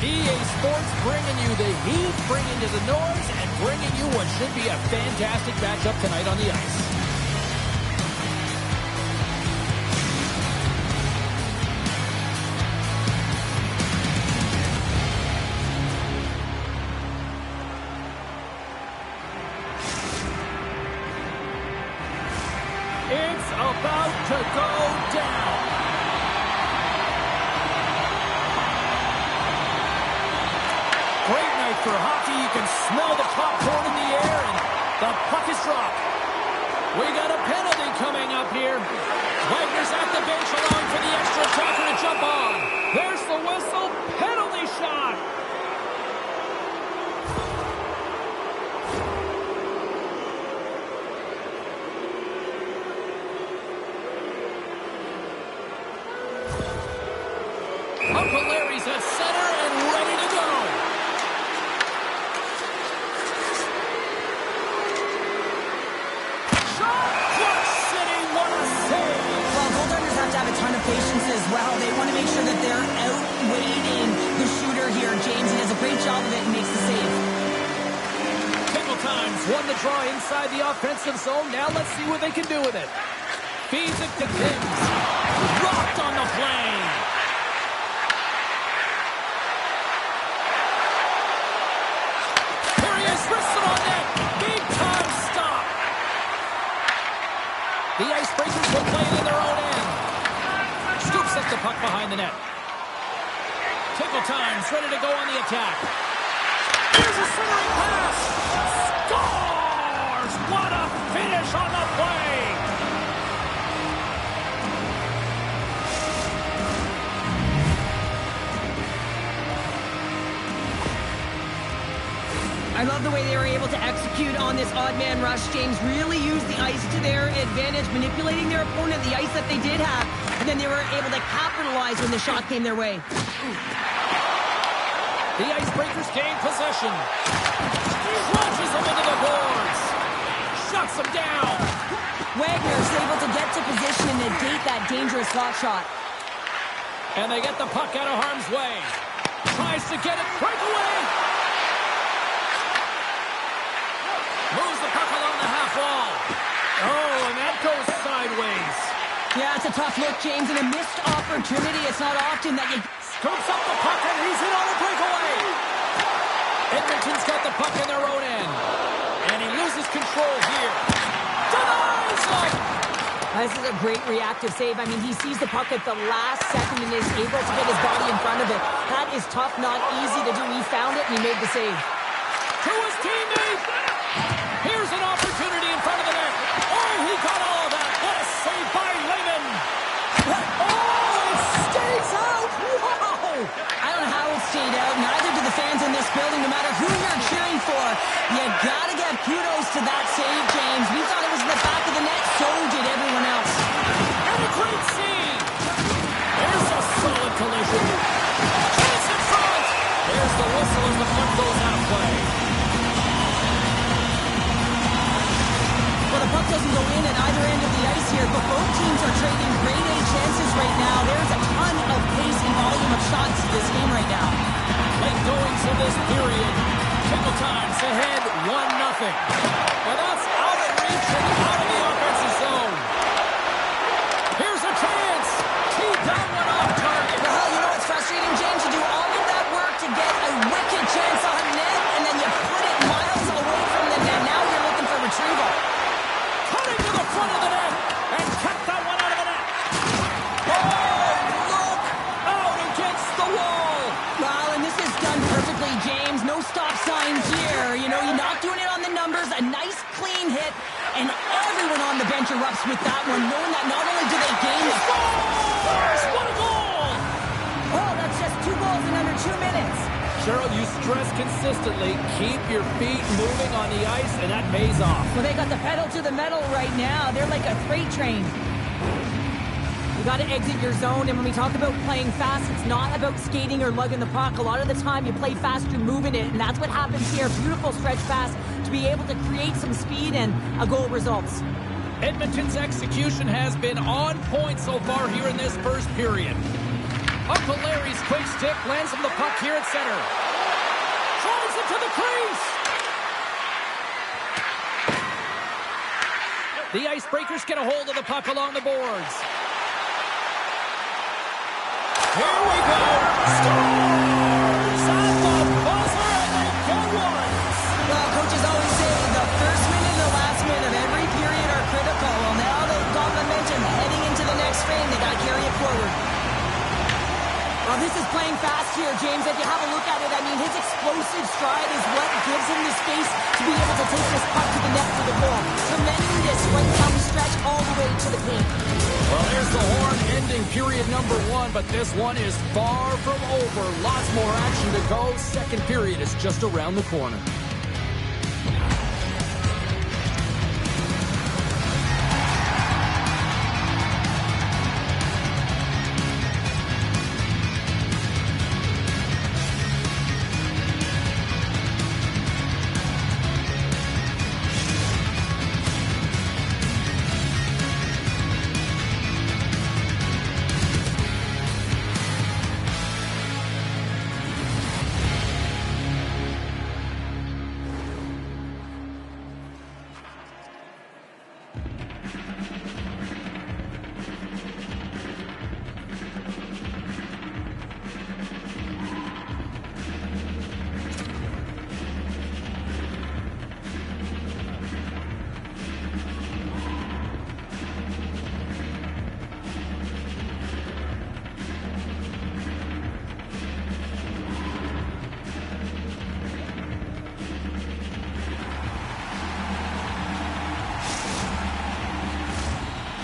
EA Sports bringing you the heat, bringing you the noise, and bringing you what should be a fantastic matchup tonight on the ice. It's about to go down. Great night for hockey. You can smell the popcorn in the air, and the puck is dropped. We got a penalty coming up here. Wagner's at the bench allowing for the extra attacker to jump on. There's the whistle. Penalty shot. Uncle Larry's at center and ready to go. Shot! Clutch City, what a save! Well, goaltenders have to have a ton of patience as well. They want to make sure that they're outweighting the shooter here. James, he does a great job of it and makes the save. Tinkle Times won the draw inside the offensive zone. Now let's see what they can do with it. Feeds it to Timms. Rocked on the plane. Whistle on net. Big time stop. The Icebreakers will play it in their own end. Scoops up the puck behind the net. Tinkle Time's ready to go on the attack. Here's a centering pass. Scores! What a finish on the play. I love the way they were able to execute on this odd man rush. James really used the ice to their advantage, manipulating their opponent, the ice that they did have, and then they were able to capitalize when the shot came their way. The Icebreakers gain possession. He launches him into the boards. Shuts him down. Wagner's able to get to position and negate that dangerous slot shot. And they get the puck out of harm's way. Tries to get it. Breakaway. Moves the puck along the half wall. Oh, and that goes sideways. Yeah, it's a tough look, James, and a missed opportunity. It's not often that you... Scoops up the puck, and he's in on a breakaway. Edmonton's got the puck in their own end. And he loses control here. Denies him! This is a great reactive save. I mean, he sees the puck at the last second and is able to get his body in front of it. That is tough, not easy to do. He found it, and he made the save. To his teammate! Here's an opportunity in front of the net. Oh, he got all of that. What a save by Lehman. Oh, it stays out. Wow. I don't know how it stayed out. Neither do the fans in this building, no matter who you're cheering for. You got to give kudos to that save, James. We thought it was in the back of the net. So did everyone else. And a great save. There's a solid collision. Chase in front. There's the whistle as the puck goes out of play. Well, the puck doesn't go in at either end of the ice here, but both teams are trading grade A chances right now. There's a ton of pace and volume of shots to this game right now. Late goings in this period. Tinkle Time's ahead 1-0. Well, that's out of reach and out of the offensive zone. Here's a chance. Teed down one off target. Well, you know what's frustrating, James? You do all of that work to get a wicked chance on net, and then you put it miles away from the net. Now you're looking for retrieval. Cutting to the front of the net and kept that one out of the net. Oh, look! Out against the wall. Well, and this is done perfectly, James. No stop sign here. You know, you're not doing it on the numbers. A nice, clean hit, and everyone on the bench erupts with that one, knowing that not only do they gain it. Scores! What a goal! Oh, that's just 2 goals in under 2 minutes. Cheryl, you stress consistently, keep your feet moving on the ice, and that pays off. Well, they got the pedal to the metal right now. They're like a freight train. You got to exit your zone, and when we talk about playing fast, it's not about skating or lugging the puck. A lot of the time, you play fast, you're moving it, and that's what happens here. Beautiful stretch pass to be able to create some speed, and a goal results. Edmonton's execution has been on point so far here in this first period. Uncle Larry's quick stick, lands him the puck here at center. Drives it to the crease. The Icebreakers get a hold of the puck along the boards. Here we go. Scores at the buzzer, and they get one. Well, coaches always say the first minute and the last minute of every period are critical. Well, now they've got momentum heading into the next frame. They got to carry it forward. Well, this is playing fast here, James. If you have a look at it, I mean, his explosive stride is what gives him the space to be able to take this puck to the net for the goal. Tremendous right down the stretch all the way to the paint. Well, there's the horn ending period number 1, but this one is far from over. Lots more action to go. Second period is just around the corner.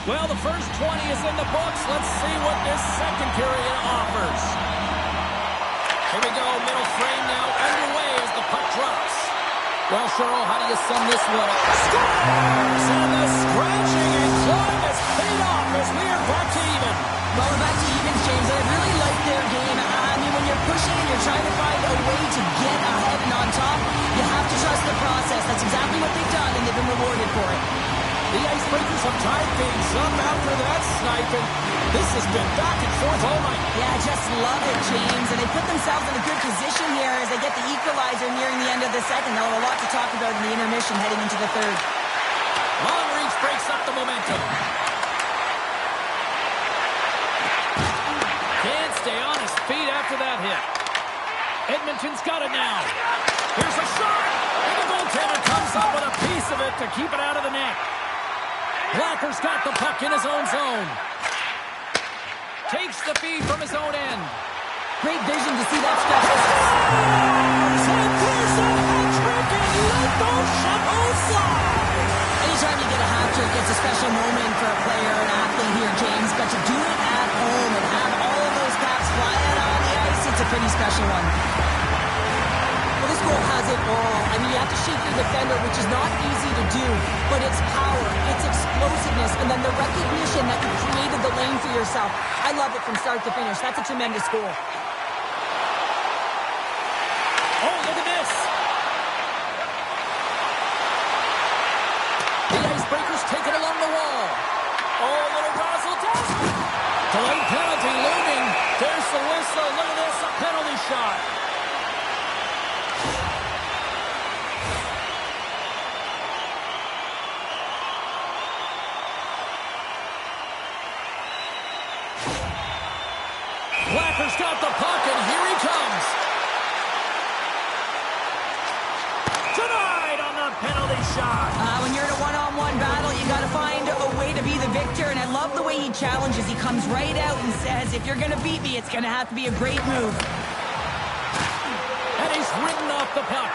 Well, the first 20 is in the books. Let's see what this second period offers. Here we go, middle frame now underway as the puck drops. Well, Cheryl, how do you sum this one up? Scores! And the scratching and clawing is paid off as we are back to even. Well, we're back to evens, James. I really like their game. I mean, when you're pushing and you're trying to find a way to get ahead and on top, you have to trust the process. That's exactly what they've done, and they've been rewarded for it. The Icebreakers have tied things up after that snipe, and this has been back and forth all night. Yeah, I just love it, James. And they put themselves in a good position here as they get the equalizer nearing the end of the second. They'll have a lot to talk about in the intermission heading into the third. Long reach breaks up the momentum. Can't stay on his feet after that hit. Edmonton's got it now. Here's a shot, and the goaltender comes up with a piece of it to keep it out of the net. Blacker's got the puck in his own zone. Takes the feed from his own end. Great vision to see that stretch. And there's a hat-trick, and let those shovels fly. Anytime you get a hat-trick, it's a special moment for a player, an athlete here, James. But to do it at home and have all of those caps fly out on the ice, it's a pretty special one. Well, this goal has it all. I mean, you have to shake your defender, which is not easy to do, but it's power, it's explosiveness, and then the recognition that you created the lane for yourself. I love it from start to finish. That's a tremendous goal. Oh, look at this. The Icebreakers take it along the wall. Oh, a little razzle-dazzle. Delayed penalty looming. There's the whistle. Look at this, a penalty shot. Blacker's got the puck, and here he comes. Denied on the penalty shot. When you're in a one-on-one battle, you got to find a way to be the victor, and I love the way he challenges. He comes right out and says, if you're going to beat me, it's going to have to be a great move. And he's ridden off the puck.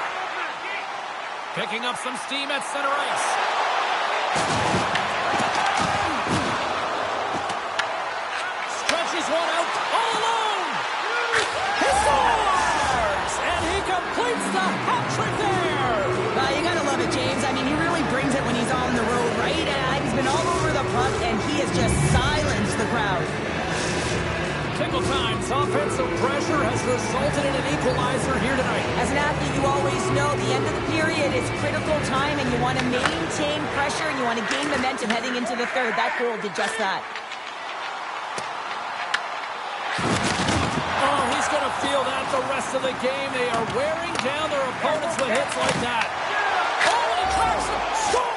Picking up some steam at center ice. Stretches one out all alone. He scores! And he completes the hat-trick there. You got to love it, James. I mean, he really brings it when he's on the road, right? He's been all over the puck, and he has just silenced the crowd. Tickle Time's offensive pressure has resulted in an equalizer here tonight. As an athlete, you always know the end of the period is critical time, and you want to maintain pressure, and you want to gain momentum heading into the third. That goal did just that. Oh, he's the rest of the game. They are wearing down their opponents with hits like that. Oh, and he cracks it. Score!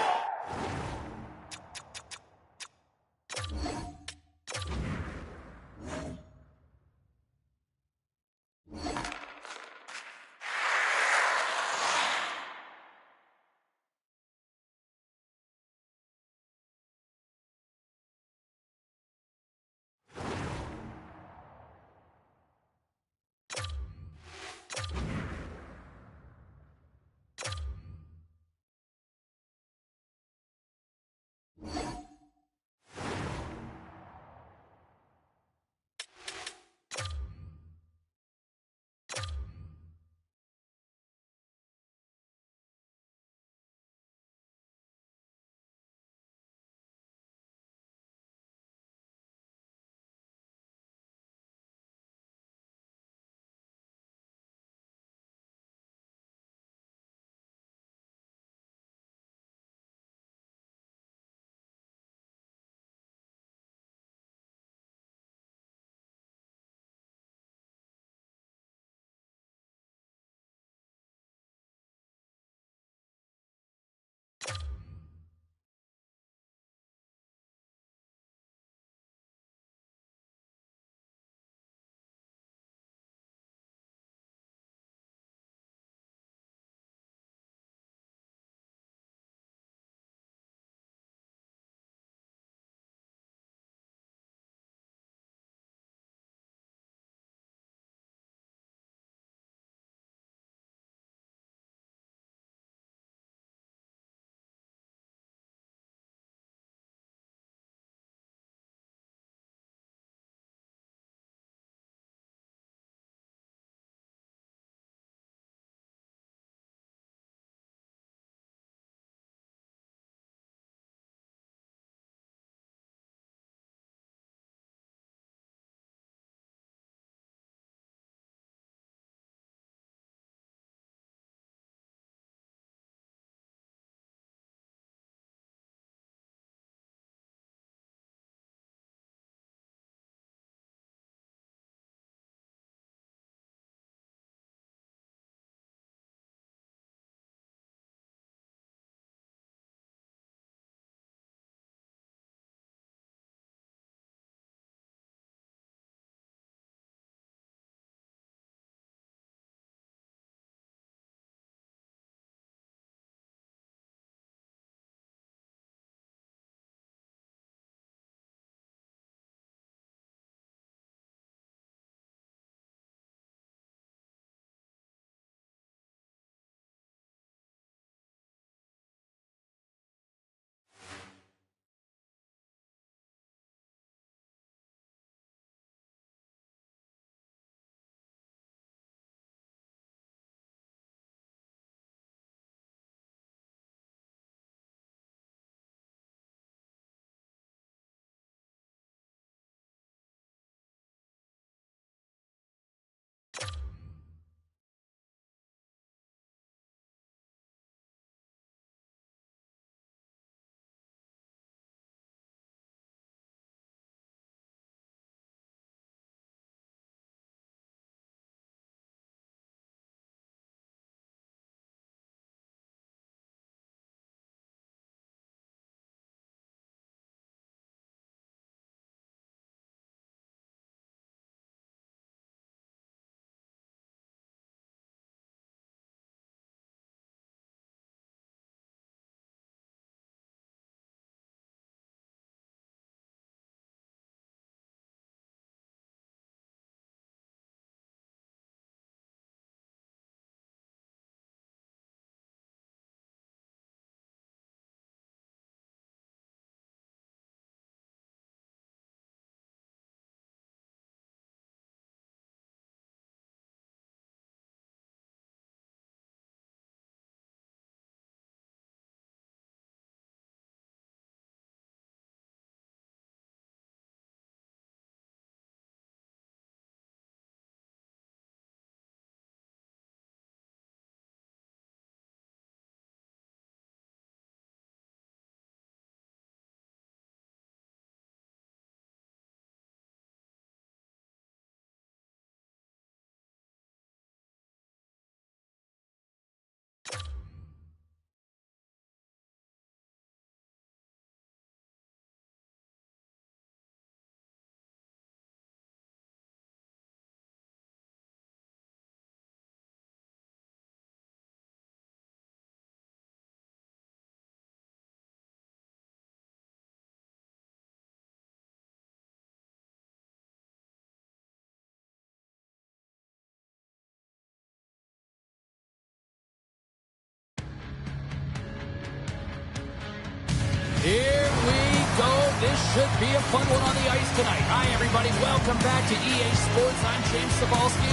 this should be a fun one on the ice tonight. Hi, everybody. Welcome back to EA Sports. I'm James Cebulski.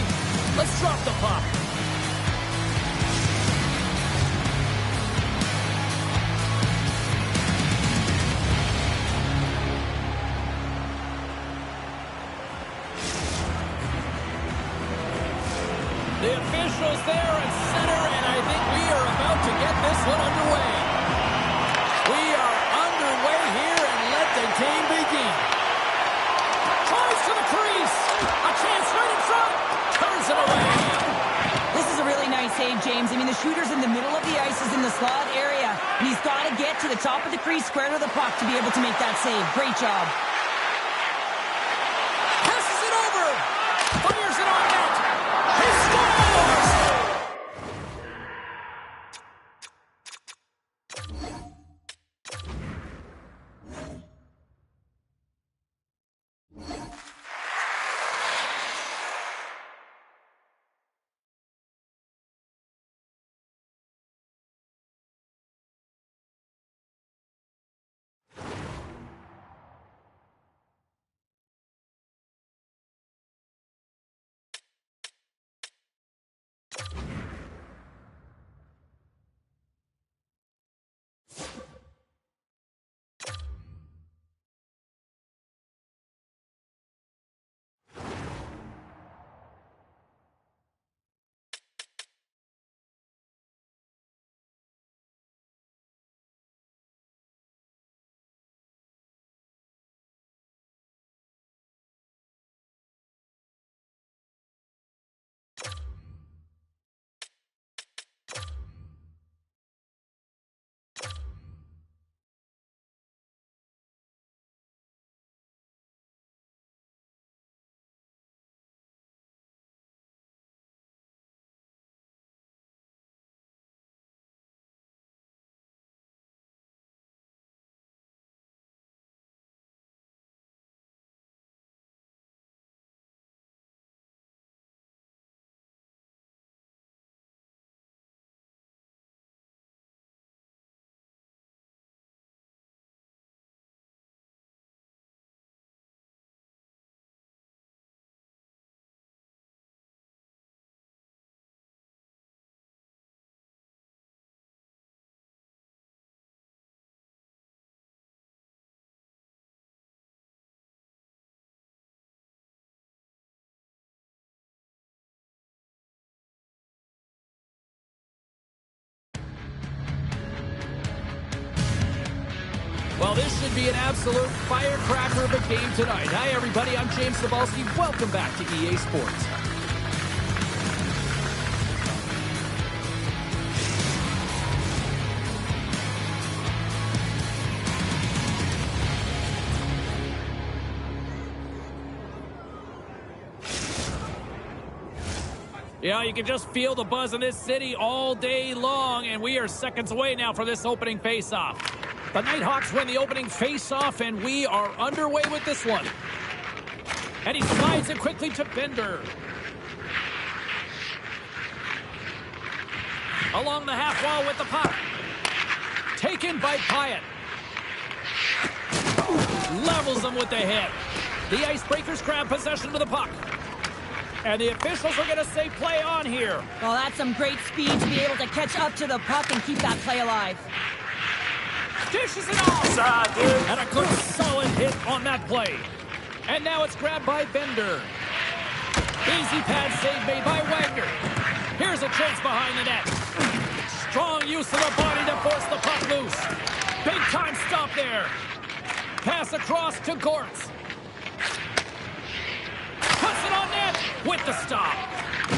Let's drop the puck. The officials there at center, and I think we are about to get this one underway. We are underway here, and let the game begin. Tries to the crease. A chance right in front. Turns it away. This is a really nice save, James. I mean, the shooter's in the middle of the ice, is in the slot area, and he's got to get to the top of the crease, square to the puck to be able to make that save. Great job. Passes it over. Fires it on net. He scores! Well, this should be an absolute firecracker of a game tonight. Hi, everybody. I'm James Cebulski. Welcome back to EA Sports. Yeah, you can just feel the buzz in this city all day long, and we are seconds away now for this opening faceoff. The Nighthawks win the opening faceoff, and we are underway with this one. And he slides it quickly to Bender. Along the half wall with the puck. Taken by Pyatt. Levels them with the hit. The Icebreakers grab possession of the puck. And the officials are going to say play on here. Well, that's some great speed to be able to catch up to the puck and keep that play alive. Dishes it off. And a good solid hit on that play. And now it's grabbed by Bender. Easy pad save made by Wagner. Here's a chance behind the net. Strong use of the body to force the puck loose. Big time stop there. Pass across to Gortz. Puts it on net with the stop.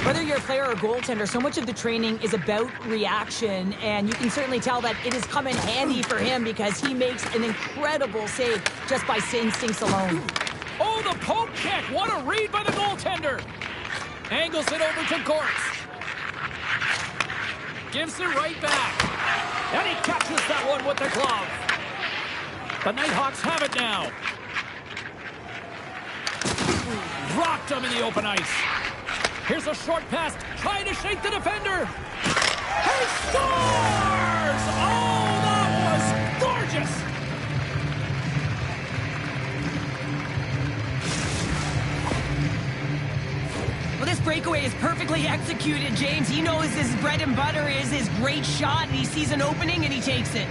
Whether you're a player or goaltender, so much of the training is about reaction, and you can certainly tell that it has come in handy for him because he makes an incredible save just by instincts alone. Oh, the poke check. What a read by the goaltender. Angles it over to Gortz. Gives it right back. And he catches that one with the glove. The Nighthawks have it now. Rocked him in the open ice. Here's a short pass, trying to shake the defender. He scores! Oh, that was gorgeous! Well, this breakaway is perfectly executed, James. He knows his bread and butter is his great shot, and he sees an opening, and he takes it.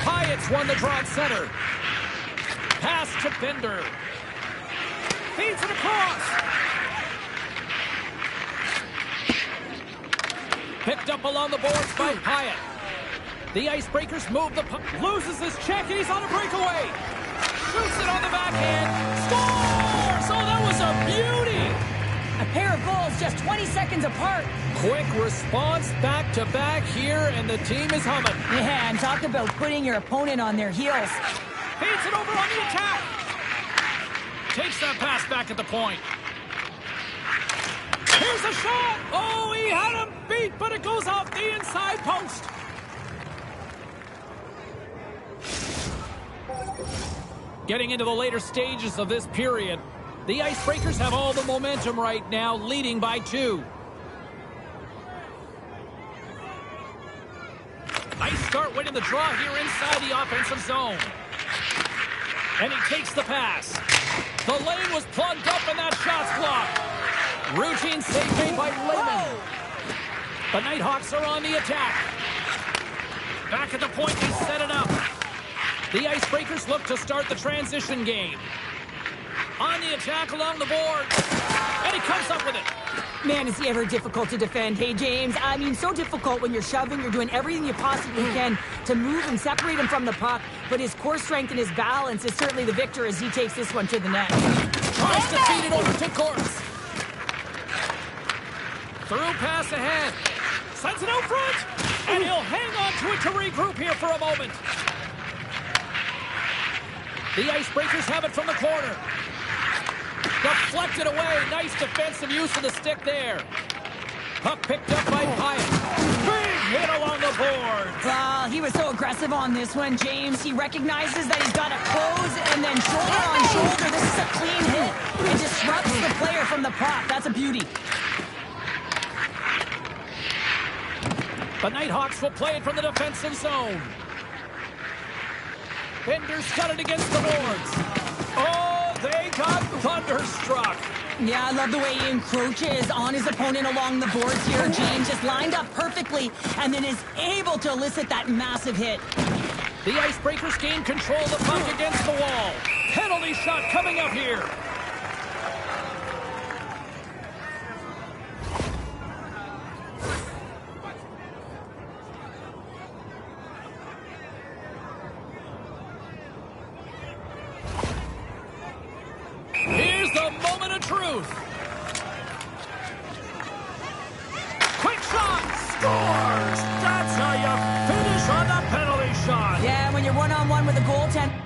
Hyatt's won the draw at center. Pass to Bender. Feeds it across. Picked up along the boards by Hyatt. The Icebreakers move the puck. Loses his check. He's on a breakaway. Shoots it on the backhand. Scores! Oh, that was a beauty! A pair of goals just 20 seconds apart. Quick response back-to-back here, and the team is humming. Yeah, and talk about putting your opponent on their heels. Feeds it over on the attack. Takes that pass back at the point. Here's a shot. Oh, he had him beat, but it goes off the inside post. Getting into the later stages of this period, the Icebreakers have all the momentum right now, leading by 2. Nice start winning the draw here inside the offensive zone. And he takes the pass. The lane was plugged up and that shot's blocked. Routine save made by Lehman. The Nighthawks are on the attack. Back at the point, they set it up. The Icebreakers look to start the transition game. On the attack along the board. And he comes up with it. Man, is he ever difficult to defend. Hey, James, I mean, so difficult when you're shoving. You're doing everything you possibly can to move and separate him from the puck. But his core strength and his balance is certainly the victor as he takes this one to the net. Tries to feed it over to Corpse. Through pass ahead. Sends it out front. And he'll hang on to it to regroup here for a moment. The Icebreakers have it from the corner. Deflected away. Nice defensive use of the stick there. Puck picked up by Hyatt. Big hit along the board. Well, he was so aggressive on this one, James. He recognizes that he's got to close and then shoulder on shoulder. This is a clean hit. It disrupts the player from the puck. That's a beauty. The Nighthawks will play it from the defensive zone. Bender's got it against the boards. Oh, they got thunderstruck. Yeah, I love the way he encroaches on his opponent along the boards here. James just lined up perfectly and then is able to elicit that massive hit. The Icebreakers gain control of the puck against the wall. Penalty shot coming up here. Here's the moment of truth. Quick shot. Scores. That's how you finish on the penalty shot. Yeah, when you're one-on-one with a goaltender.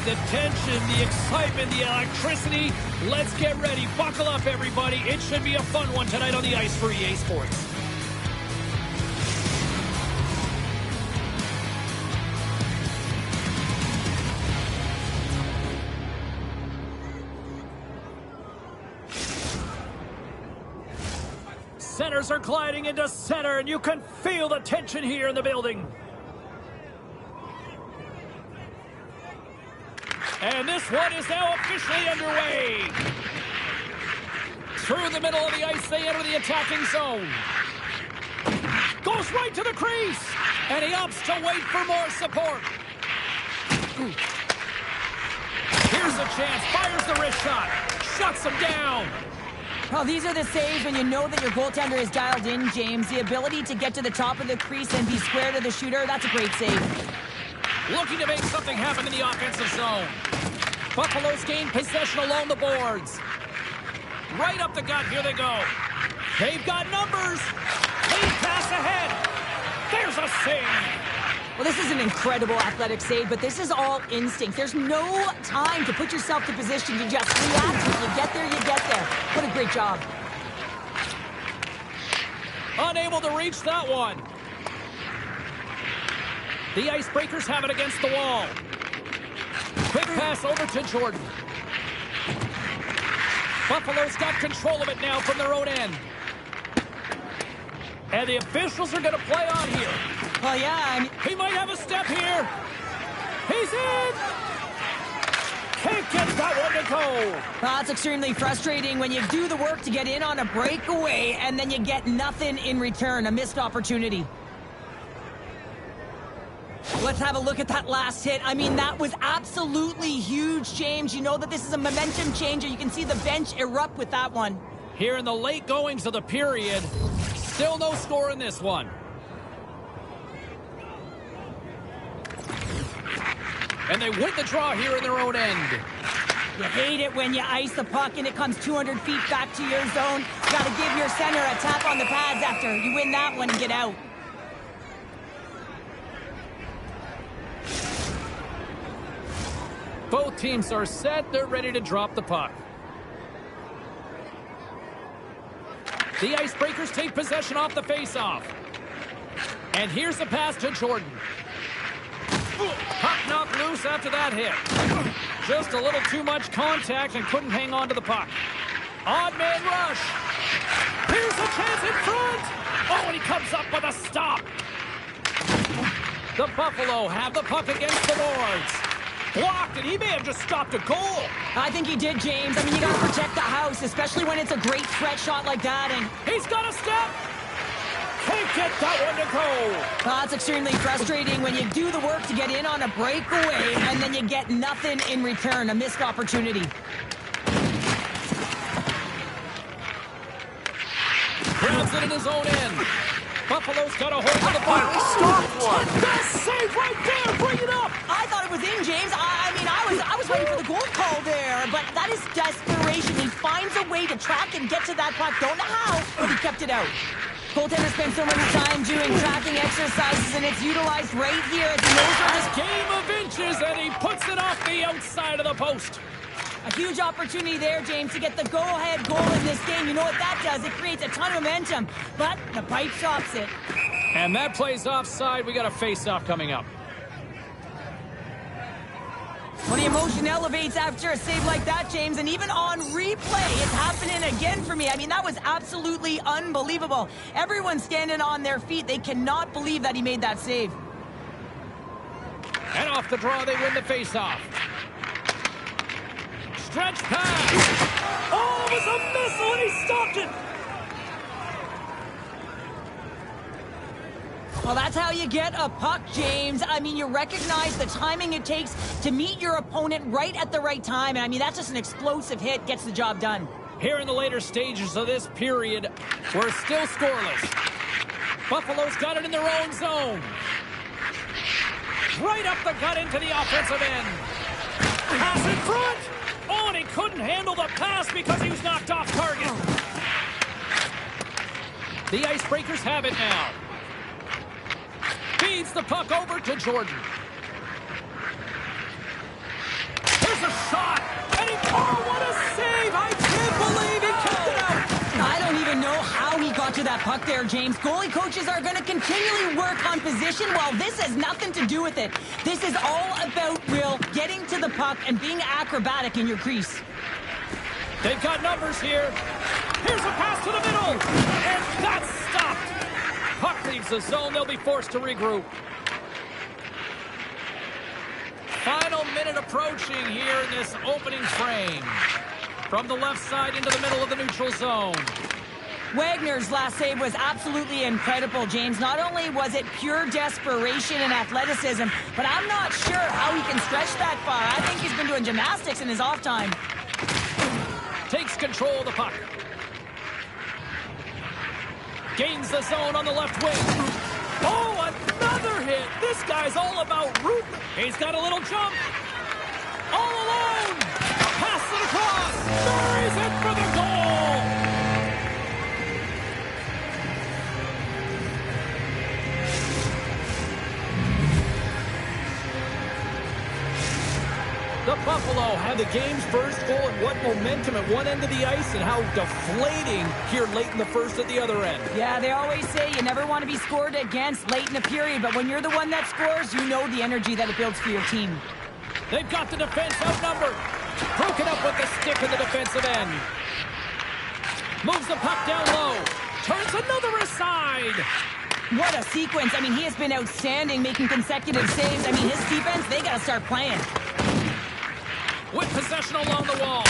the tension, the excitement, the electricity. Let's get ready. Buckle up, everybody. It should be a fun one tonight on the ice for EA Sports. Centers are gliding into center, and you can feel the tension here in the building. And this one is now officially underway. Through the middle of the ice, they enter the attacking zone. Goes right to the crease, and he opts to wait for more support. Here's a chance, fires the wrist shot, shuts him down. Well, these are the saves when you know that your goaltender is dialed in, James. The ability to get to the top of the crease and be square to the shooter, that's a great save. Looking to make something happen in the offensive zone. Buffalo's gained possession along the boards. Right up the gut, here they go. They've got numbers. Lead pass ahead. There's a save. Well, this is an incredible athletic save, but this is all instinct. There's no time to put yourself to position. You just react. If you get there, you get there. What a great job. Unable to reach that one. The Icebreakers have it against the wall. Quick pass over to Jordan. Buffalo's got control of it now from their own end. And the officials are going to play on here. Well, yeah, he might have a step here. He's in. Can't get that one to go. Well, that's extremely frustrating when you do the work to get in on a breakaway and then you get nothing in return, a missed opportunity. Let's have a look at that last hit. I mean, that was absolutely huge, James. You know that this is a momentum changer. You can see the bench erupt with that one. Here in the late goings of the period, still no score in this one. And they win the draw here in their own end. You hate it when you ice the puck and it comes 200 feet back to your zone. Got to give your center a tap on the pads after you win that one and get out. Both teams are set. They're ready to drop the puck. The Icebreakers take possession off the faceoff. And here's the pass to Jordan. Puck knocked loose after that hit. Just a little too much contact and couldn't hang on to the puck. Odd man rush. Here's a chance in front. Oh, and he comes up with a stop. The Buffalo have the puck against the boards. Blocked, and he may have just stopped a goal. I think he did, James. I mean, you got to protect the house, especially when it's a great threat shot like that. And he's got a step. Can't get that one to go. That's extremely frustrating when you do the work to get in on a breakaway and then you get nothing in return, a missed opportunity. Grabs it in his own end. Buffalo's got a hold of the puck. Stop one. Best save right there. Bring it up. I thought it was in, James. I mean, I was waiting for the goal call there, but that is desperation. He finds a way to track and get to that puck. Don't know how, but he kept it out. Goaltender spends so much time doing tracking exercises, and it's utilized right here at the nose. Game of inches, and he puts it off the outside of the post. A huge opportunity there, James, to get the go-ahead goal in this game. You know what that does? It creates a ton of momentum, but the pipe stops it. And that plays offside. We got a face-off coming up. Well, the emotion elevates after a save like that, James, and even on replay, it's happening again for me. I mean, that was absolutely unbelievable. Everyone's standing on their feet. They cannot believe that he made that save. And off the draw, they win the face-off. Stretch pass. Oh, it was a missile, and he stopped it. Well, that's how you get a puck, James. I mean, you recognize the timing it takes to meet your opponent right at the right time. And I mean, that's just an explosive hit, gets the job done. Here in the later stages of this period, we're still scoreless. Buffalo's got it in their own zone. Right up the gut into the offensive end. Pass in front. Oh, and he couldn't handle the pass because he was knocked off target. The Icebreakers have it now. Feeds the puck over to Jordan. shot. And oh, what a save. I can't believe he kept it out. I don't even know how he got to that puck there, James. Goalie coaches are going to continually work on position while this has nothing to do with it. This is all about, Will, getting to the puck and being acrobatic in your crease. They've got numbers here. Here's a pass to the middle. And that's stopped. Puck leaves the zone. They'll be forced to regroup. Final minute approaching here in this opening frame. From the left side into the middle of the neutral zone. Wagner's last save was absolutely incredible, James. Not only was it pure desperation and athleticism, but I'm not sure how he can stretch that far. I think he's been doing gymnastics in his off time. Takes control of the puck. Gains the zone on the left wing. Oh, another hit. This guy's all about root. He's got a little jump. All alone. Pass it across. Buries it for the goal. The Buffalo had the game's first goal, and what momentum at one end of the ice and how deflating here late in the first at the other end. Yeah, they always say you never want to be scored against late in a period, but when you're the one that scores, you know the energy that it builds for your team. They've got the defense outnumbered. Broken up with the stick in the defensive end. Moves the puck down low. Turns another aside. What a sequence. I mean, he has been outstanding making consecutive saves. I mean, his defense, they got to start playing. With possession along the wall.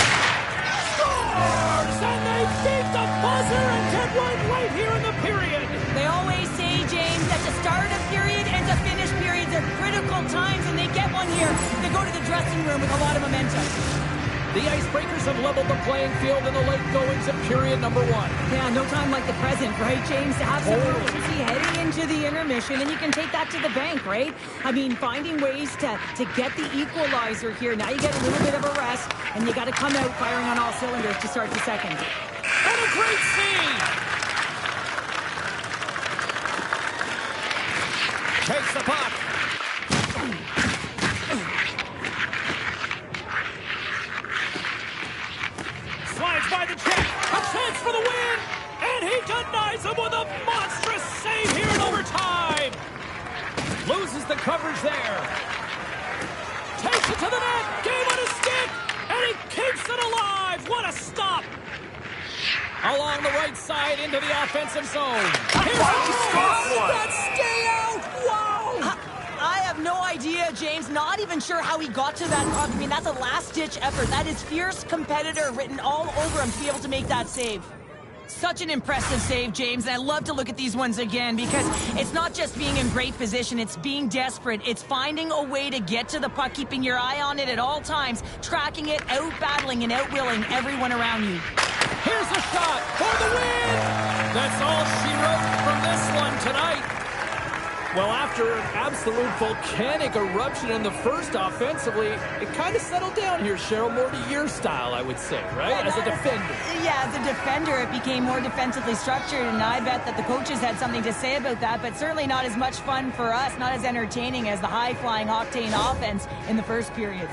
Scores! And they beat the buzzer and get one right here in the period. They always say, James, that the start of period and the finish periods are critical times, and they get one here. They go to the dressing room with a lot of momentum. The Icebreakers have leveled the playing field in the late goings of period number one. Yeah, no time like the present, right, James? To have some urgency heading into the intermission, and you can take that to the bank, right? I mean, finding ways to get the equalizer here. Now you get a little bit of a rest, and you got to come out firing on all cylinders to start the second. And a great save! Takes the puck. Slides by the check. A chance for the win. And he denies him with a monstrous save here in overtime. Loses the coverage there. Takes it to the net. Game on his stick. And he keeps it alive. What a stop. Along the right side into the offensive zone. Here's that stay out. Wow. I have no idea, James. Not even sure how he got to that puck. I mean, that's a last-ditch effort. That is fierce competitor written all over him to be able to make that save. Such an impressive save, James, and I love to look at these ones again because it's not just being in great position, it's being desperate. It's finding a way to get to the puck, keeping your eye on it at all times, tracking it, out-battling and out-willing everyone around you. Here's a shot for the win! That's all she wrote from this one tonight. Well, after an absolute volcanic eruption in the first offensively, it kind of settled down here, Cheryl, more to your style, I would say, right? As a defender. Yeah, as a defender, it became more defensively structured, and I bet that the coaches had something to say about that, but certainly not as much fun for us, not as entertaining as the high-flying octane offense in the first period.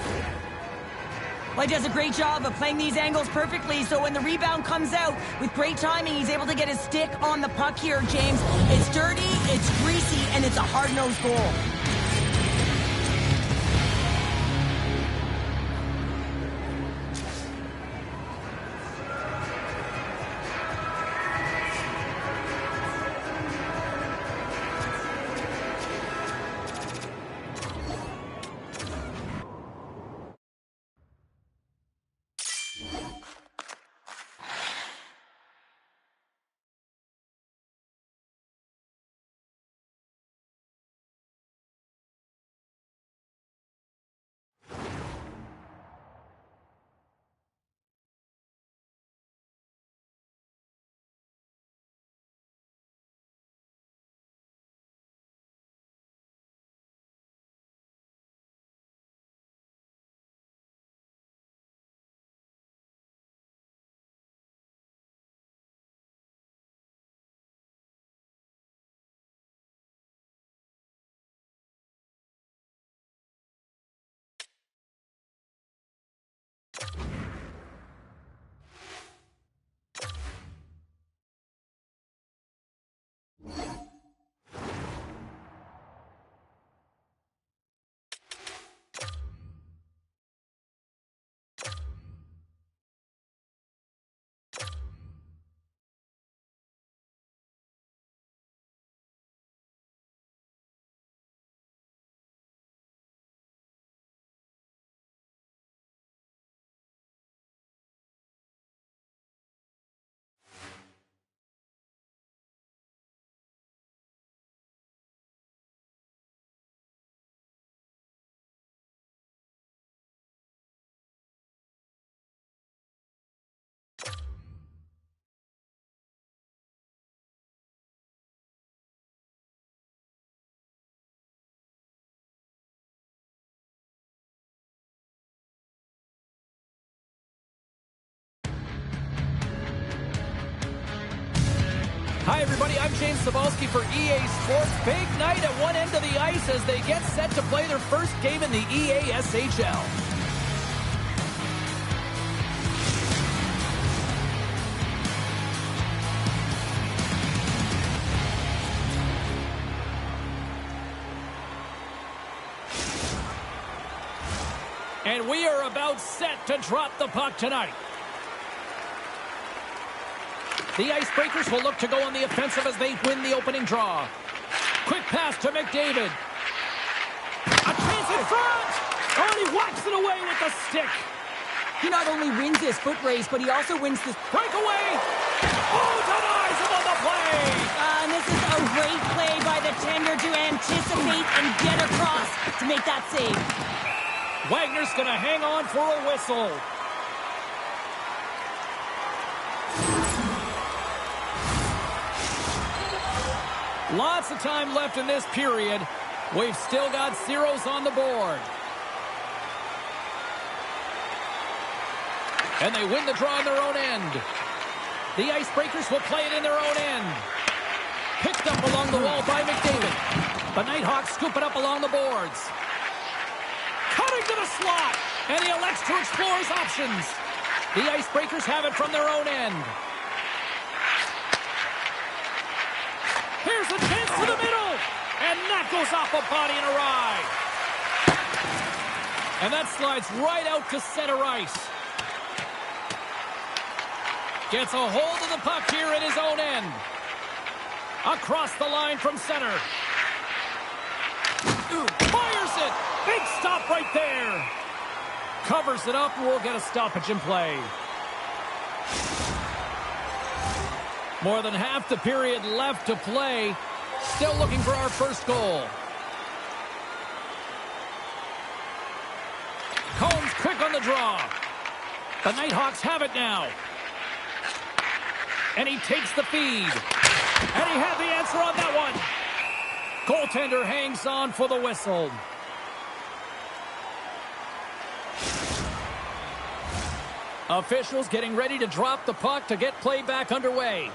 Well, he does a great job of playing these angles perfectly, so when the rebound comes out, with great timing, he's able to get his stick on the puck here, James. It's dirty, it's greasy, and it's a hard-nosed goal. Hi, everybody. I'm James Cebulski for EA Sports. Big night at one end of the ice as they get set to play their first game in the EASHL. And we are about set to drop the puck tonight. The Icebreakers will look to go on the offensive as they win the opening draw. Quick pass to McDavid. A chance in front! Oh, and he whacks it away with the stick. He not only wins this foot race, but he also wins this breakaway. Oh, denies him on the play! And this is a great play by the tender to anticipate and get across to make that save. Wagner's going to hang on for a whistle. Lots of time left in this period. We've still got zeros on the board. And they win the draw on their own end. The Icebreakers will play it in their own end. Picked up along the wall by McDavid. The Nighthawks scoop it up along the boards. Cutting to the slot. And he elects to explore his options. The Icebreakers have it from their own end. Here's a chance to the middle. And that goes off a body and a ride. And that slides right out to center ice. Gets a hold of the puck here at his own end. Across the line from center. Fires it. Big stop right there. Covers it up and we'll get a stoppage in play. More than half the period left to play. Still looking for our first goal. Combs quick on the draw. The Nighthawks have it now. And he takes the feed. And he had the answer on that one. Goaltender hangs on for the whistle. Officials getting ready to drop the puck to get play back underway.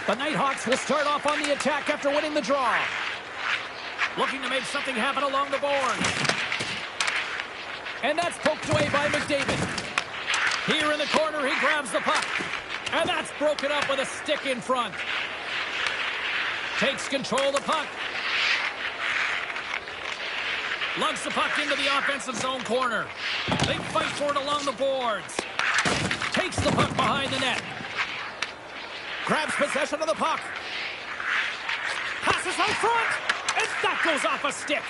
The Nighthawks will start off on the attack after winning the draw. Looking to make something happen along the boards. And that's poked away by McDavid. Here in the corner, he grabs the puck. And that's broken up with a stick in front. Takes control of the puck. Lugs the puck into the offensive zone corner. They fight for it along the boards. Takes the puck behind the net. Grabs possession of the puck. Passes out front. And that goes off a stick.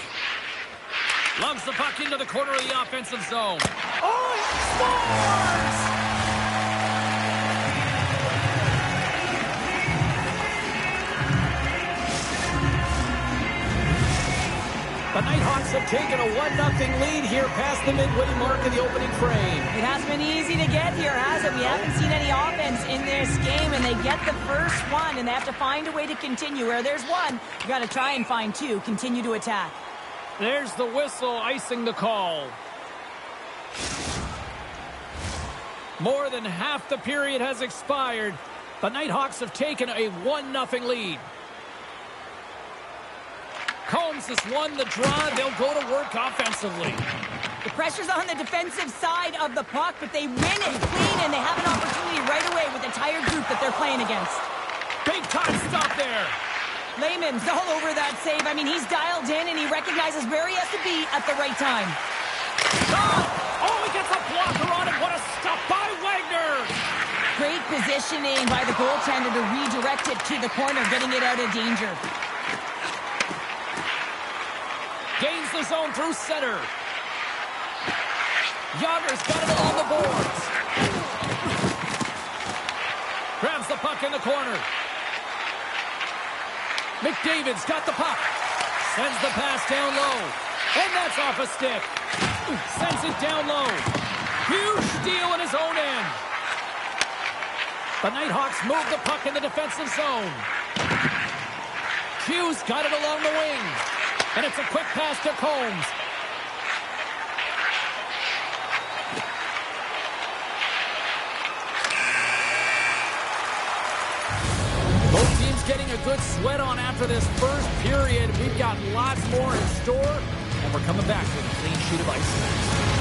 Lugs the puck into the corner of the offensive zone. Oh, he scores! The Nighthawks have taken a 1-0 lead here past the midway mark of the opening frame. It hasn't been easy to get here, has it? We haven't seen any offense in this game, and they get the first one, and they have to find a way to continue. Where there's one, you got to try and find two. Continue to attack. There's the whistle icing the call. More than half the period has expired. The Nighthawks have taken a 1-0 lead. Combs has won the draw. They'll go to work offensively. The pressure's on the defensive side of the puck, but they win it clean, and they have an opportunity right away with the tired group that they're playing against. Big time stop there. Lehman's all over that save. I mean, he's dialed in, and he recognizes where he has to be at the right time. Oh, he gets a blocker on it. What a stop by Wagner. Great positioning by the goaltender to redirect it to the corner, getting it out of danger. Gains the zone through center. Yager's got it along the boards. Grabs the puck in the corner. McDavid's got the puck. Sends the pass down low. And that's off a stick. Sends it down low. Huge steal in his own end. The Nighthawks move the puck in the defensive zone. Hughes got it along the wing. And it's a quick pass to Combs. a good sweat on after this first period. We've got lots more in store, and we're coming back with a clean sheet of ice.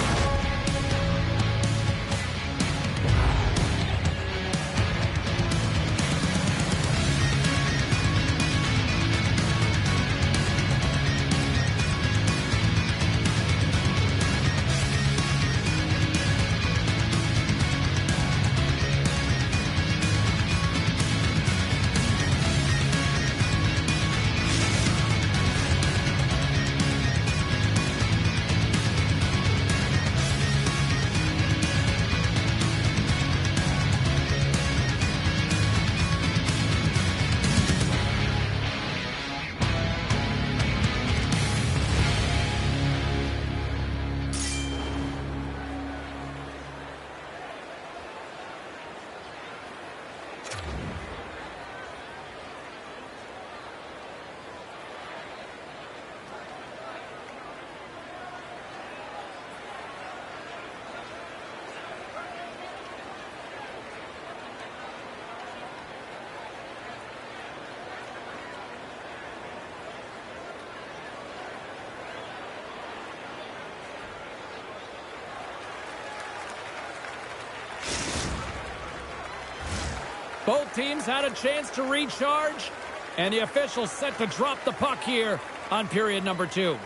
Both teams had a chance to recharge, and the officials set to drop the puck here on period number 2.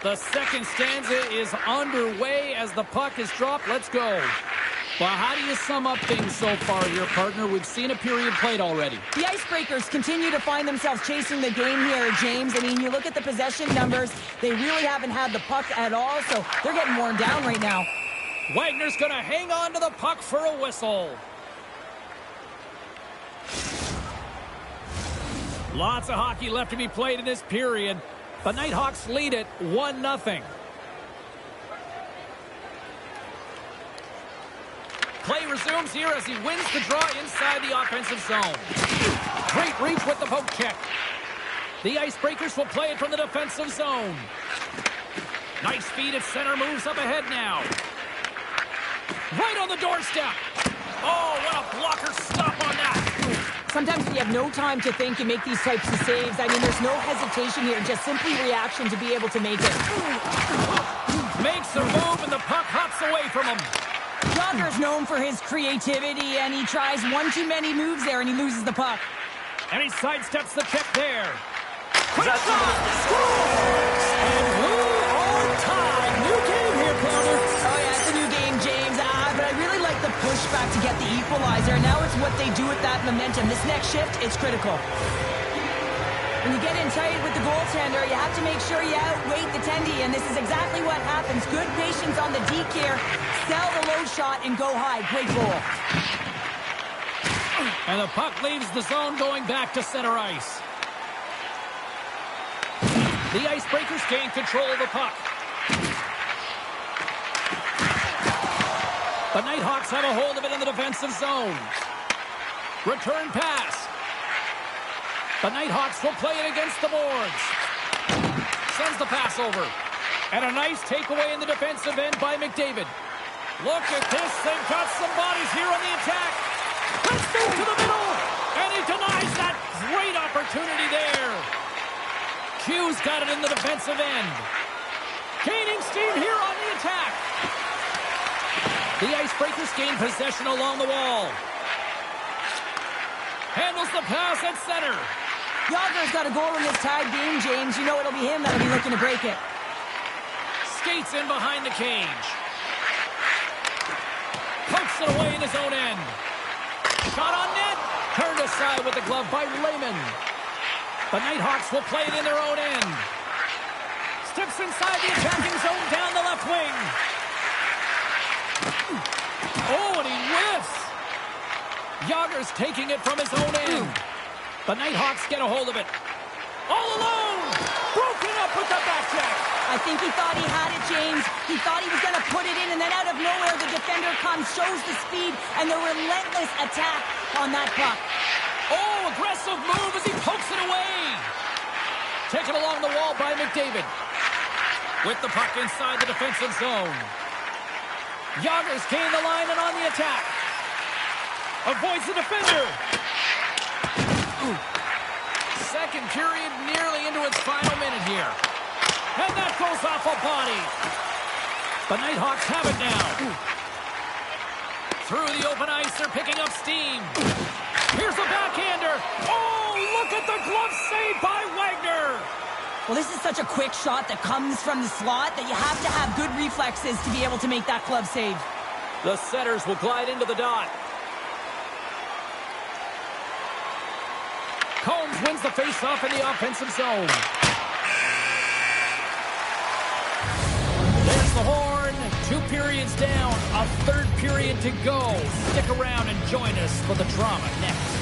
The second stanza is underway as the puck is dropped. Let's go. Well, how do you sum up things so far here, partner? We've seen a period played already. The Icebreakers continue to find themselves chasing the game here, James. I mean, you look at the possession numbers, they really haven't had the puck at all, so they're getting worn down right now. Wagner's going to hang on to the puck for a whistle. Lots of hockey left to be played in this period. The Nighthawks lead it 1-0. Play resumes here as he wins the draw inside the offensive zone. Great reach with the poke check. The Icebreakers will play it from the defensive zone. Nice feed at center, moves up ahead now. Right on the doorstep. Oh, what a blocker stop on that. Sometimes when you have no time to think and make these types of saves, I mean, there's no hesitation here, just simply reaction to be able to make it. Makes a move, and the puck hops away from him. Droge's known for his creativity, and he tries one too many moves there, and he loses the puck. And he sidesteps the check there. Quick shot! Scores! And we are tied. New game here, partner. Oh, yeah, it's a new game, James. But I really like the pushback to get the equalizer. Now it's what they do with that momentum. This next shift, it's critical. When you get in tight with the goaltender, you have to make sure you outweight the tendy, and this is exactly what happens. Good patience on the deke here. Sell the low shot and go high. Great goal. And the puck leaves the zone going back to center ice. The Icebreakers gain control of the puck. The Nighthawks have a hold of it in the defensive zone. Return pass. The Nighthawks will play it against the boards. Sends the pass over. And a nice takeaway in the defensive end by McDavid. Look at this. They've got some bodies here on the attack. Let's move to the middle. And he denies that great opportunity there. Q's got it in the defensive end. Gaining steam here on the attack. The Icebreakers gain possession along the wall. Handles the pass at center. Yager's got a goal in this tied game, James. You know it'll be him that'll be looking to break it. Skates in behind the cage. Pokes it away in his own end. Shot on net. Turned aside with the glove by Lehman. The Nighthawks will play it in their own end. Steps inside the attacking zone down the left wing. Oh, and he whiffs. Yager's taking it from his own end. The Nighthawks get a hold of it. All alone. Broken up with the back check. I think he thought he had it, James. He thought he was going to put it in, and then out of nowhere, the defender comes, shows the speed, and the relentless attack on that puck. Oh, aggressive move as he pokes it away. Taken along the wall by McDavid. With the puck inside the defensive zone. Yager's gained the line and on the attack. Avoids the defender. second period nearly into its final minute here. And that goes off a body. The Nighthawks have it now. Through the open ice, they're picking up steam. Here's a backhander. Oh, look at the glove save by Wagner. Well, this is such a quick shot that comes from the slot that you have to have good reflexes to be able to make that glove save. The setters will glide into the dot. Combs wins the faceoff in the offensive zone. There's the horn. 2 periods down. A third period to go. Stick around and join us for the drama next.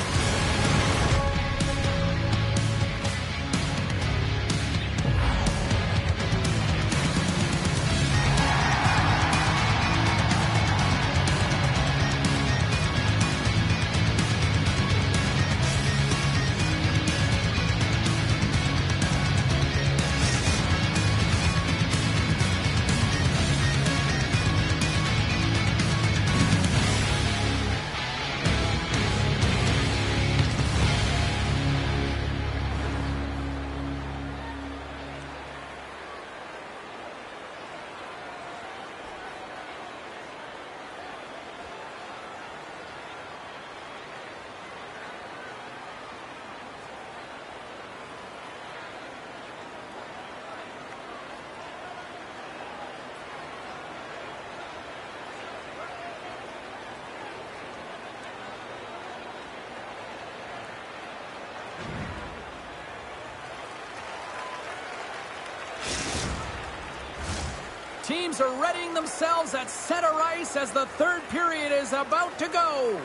Teams are readying themselves at center ice as the third period is about to go.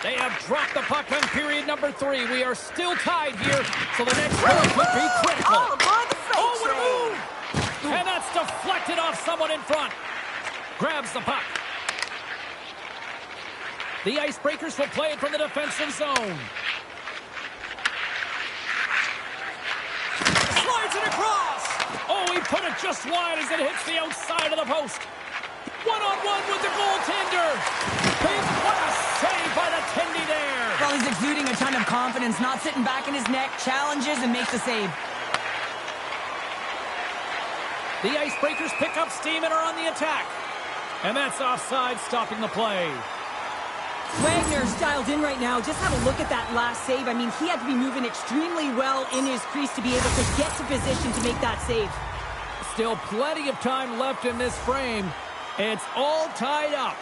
They have dropped the puck on period number 3. We are still tied here, so the next goal could be critical. Oh, what a move! And that's deflected off someone in front. Grabs the puck. The Icebreakers will play it from the defensive zone. Slides it across. Oh, he put it just wide as it hits the outside of the post. One-on-one with the goaltender. What a save by the Tendy there. Well, he's exuding a ton of confidence, not sitting back in his neck, challenges and makes a save. The Icebreakers pick up steam and are on the attack. And that's offside, stopping the play. Wagner's dialed in right now. Just have a look at that last save. I mean, he had to be moving extremely well in his crease to be able to get to position to make that save. Still plenty of time left in this frame. It's all tied up.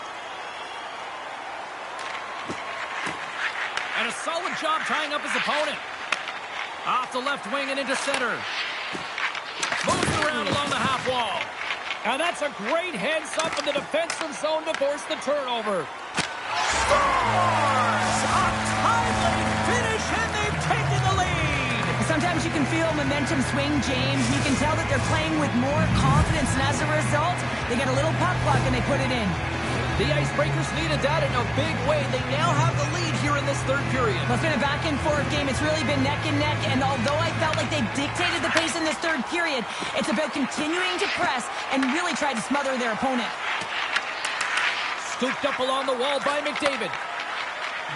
And a solid job tying up his opponent. Off the left wing and into center. Moves around along the half wall. And that's a great heads up in the defensive zone to force the turnover. Scores! A timely finish, and they've taken the lead! Sometimes you can feel momentum swing, James. You can tell that they're playing with more confidence, and as a result, they get a little puck luck and they put it in. The Icebreakers needed that in a big way. They now have the lead here in this third period. Well, it's been a back-and-forth game. It's really been neck and neck, and although I felt like they dictated the pace in this third period, it's about continuing to press and really try to smother their opponent. Scooped up along the wall by McDavid.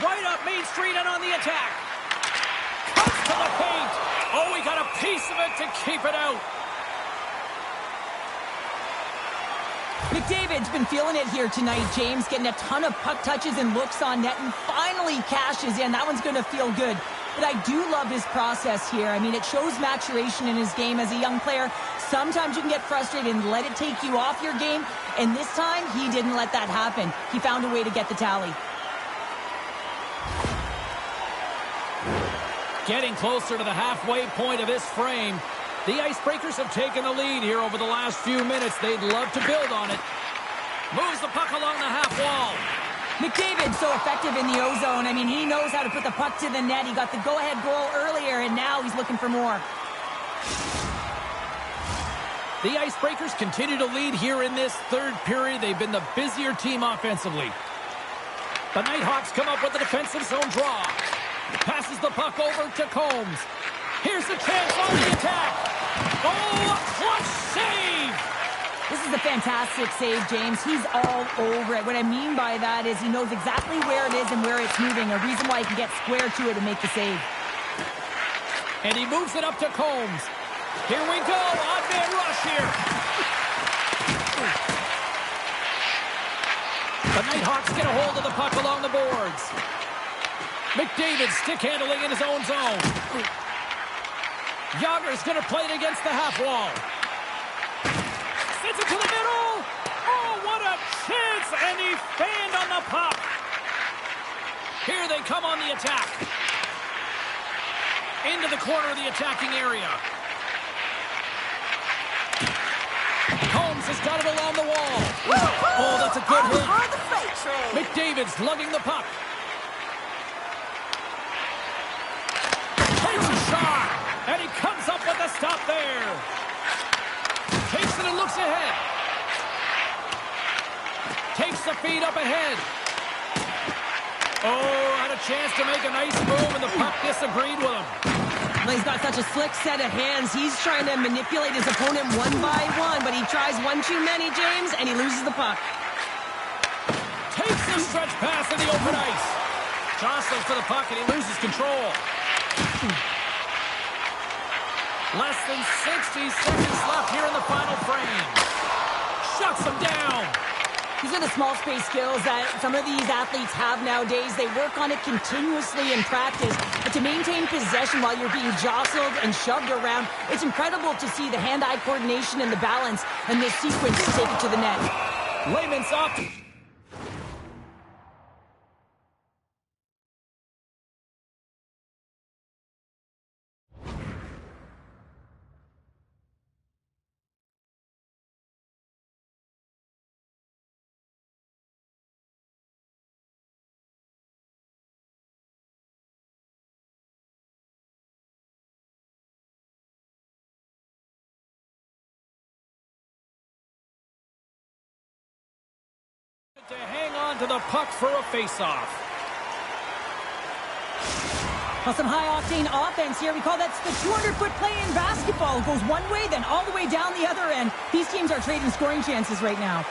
Right up Main Street and on the attack. Cuts to the paint. Oh, we got a piece of it to keep it out. McDavid's been feeling it here tonight, James, getting a ton of puck touches and looks on net and finally cashes in. That one's going to feel good. But I do love his process here. I mean, it shows maturation in his game as a young player. Sometimes you can get frustrated and let it take you off your game. And this time, he didn't let that happen. He found a way to get the tally. Getting closer to the halfway point of this frame. The Icebreakers have taken the lead here over the last few minutes. They'd love to build on it. Moves the puck along the half wall. McDavid's so effective in the O-zone. I mean, he knows how to put the puck to the net. He got the go-ahead goal earlier, and now he's looking for more. The Icebreakers continue to lead here in this third period. They've been the busier team offensively. The Nighthawks come up with the defensive zone draw. Passes the puck over to Combs. Here's the chance on the attack. Oh, a clutch save! This is a fantastic save, James. He's all over it. What I mean by that is he knows exactly where it is and where it's moving. A reason why he can get square to it and make the save. And he moves it up to Combs. Here we go. Odd man rush here. The Nighthawks get a hold of the puck along the boards. McDavid stick handling in his own zone. Yager's going to play it against the half wall. Sends it to the middle. Oh, what a chance. And he fanned on the puck. Here they come on the attack. Into the corner of the attacking area. Combs has got it along the wall. Oh, that's a good hit. McDavid's lugging the puck. Takes a shot. And he comes up with a stop there. Takes it and looks ahead. Takes the feed up ahead. Oh, had a chance to make a nice move, and the puck disagreed with him. Well, he's got such a slick set of hands. He's trying to manipulate his opponent one by one, but he tries one too many, James, and he loses the puck. Takes the stretch pass in the open ice. Jostles for the puck, and he loses control. Less than 60 seconds left here in the final frame. Shuts him down. These are the small space skills that some of these athletes have nowadays. They work on it continuously in practice. But to maintain possession while you're being jostled and shoved around, it's incredible to see the hand-eye coordination and the balance in this sequence to take it to the net. Layman's up. To hang on to the puck for a face-off. Well, some high-octane offense here. We call that the 200-foot play in basketball. It goes one way, then all the way down the other end. These teams are trading scoring chances right now.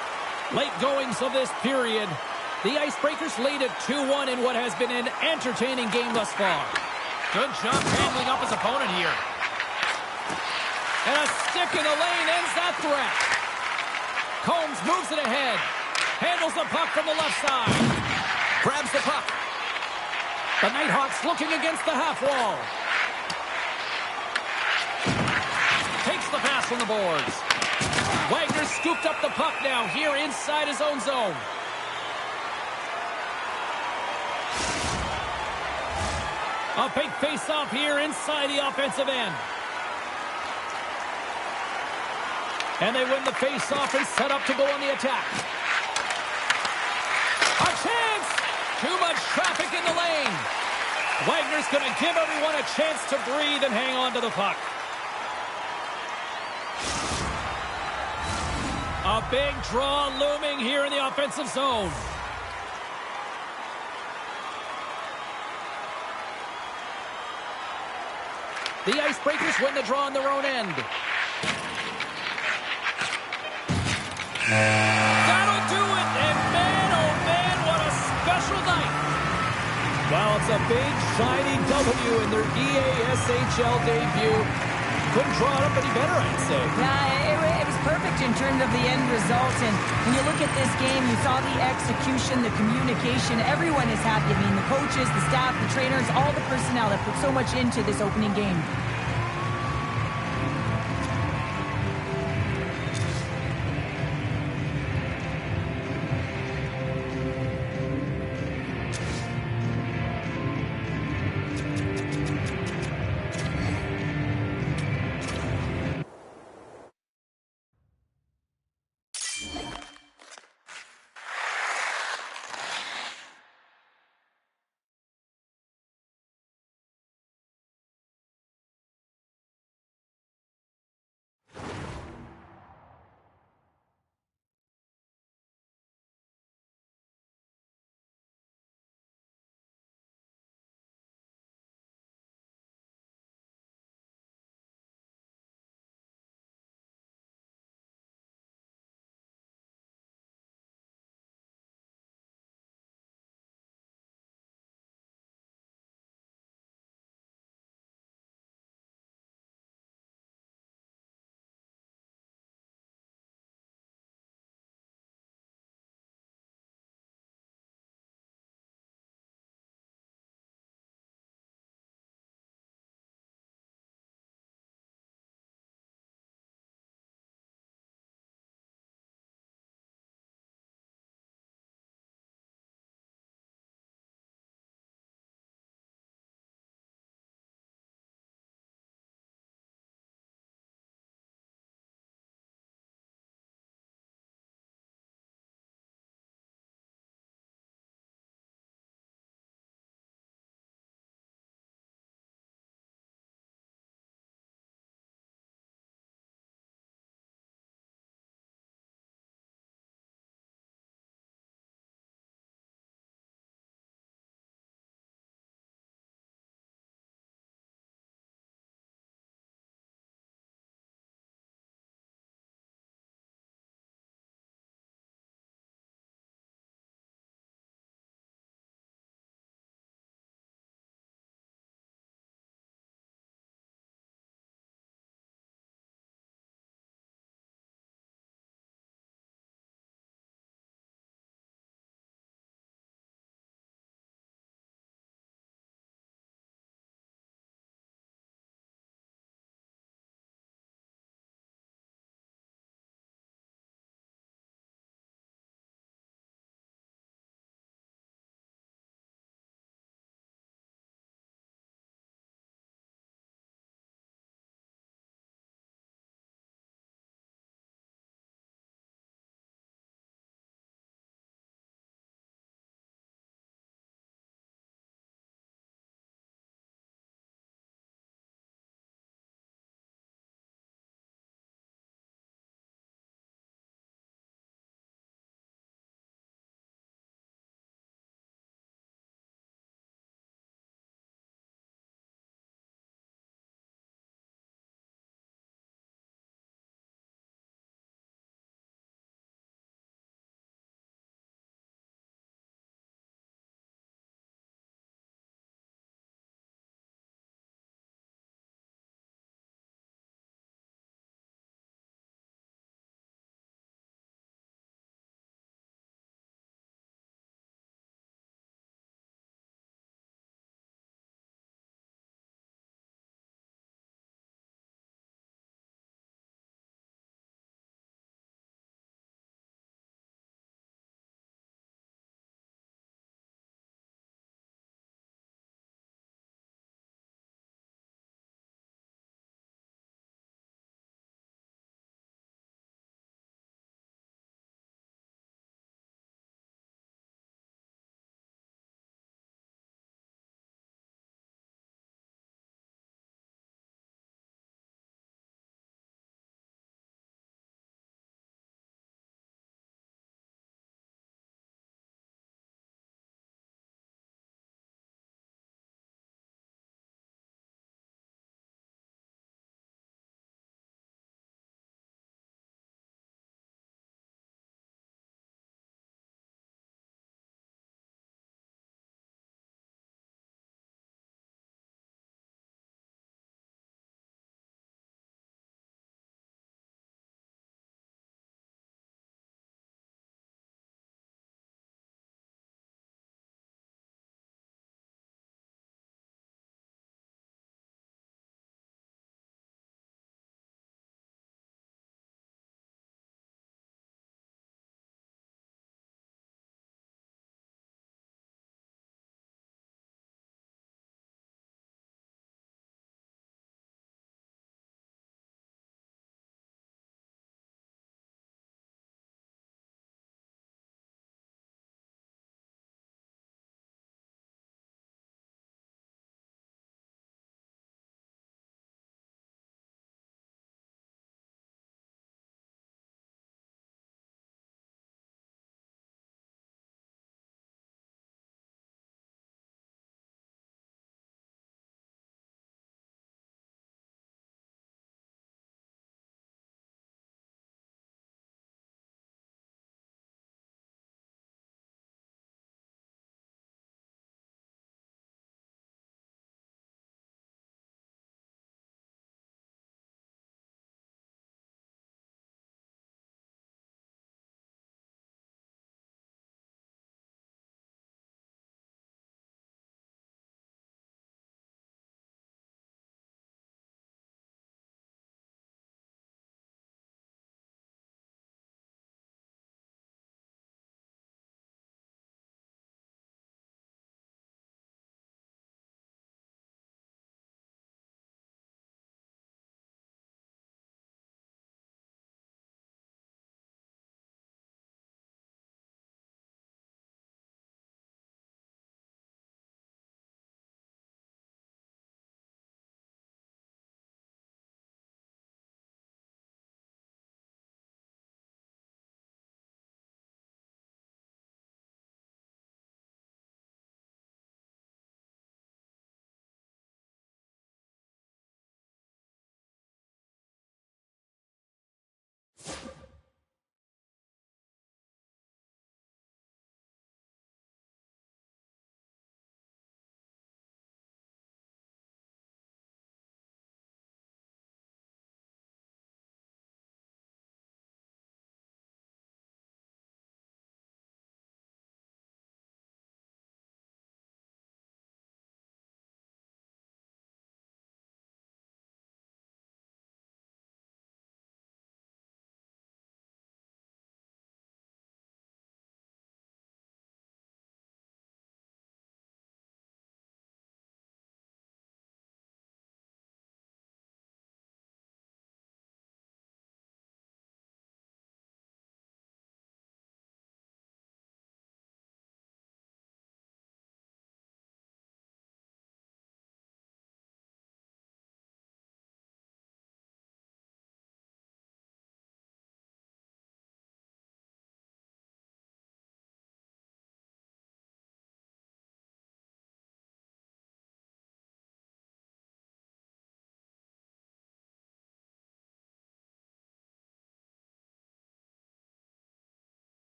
Late goings of this period. The Icebreakers lead at 2-1 in what has been an entertaining game thus far. Good job handling up his opponent here. And a stick in the lane ends that threat. Combs moves it ahead. Handles the puck from the left side. Grabs the puck. The Nighthawks looking against the half wall. Takes the pass from the boards. Wagner scooped up the puck now here inside his own zone. A big face-off here inside the offensive end. And they win the face-off and set up to go on the attack. A chance! Too much traffic in the lane. Wagner's going to give everyone a chance to breathe and hang on to the puck. A big draw looming here in the offensive zone. The Icebreakers win the draw on their own end. That'll do it, and man, oh man, what a special night. Well, it's a big, shiny W in their EASHL debut. Couldn't draw it up any better, I'd say. Yeah, it was perfect in terms of the end result, and when you look at this game, you saw the execution, the communication. Everyone is happy. I mean, the coaches, the staff, the trainers, all the personnel that put so much into this opening game.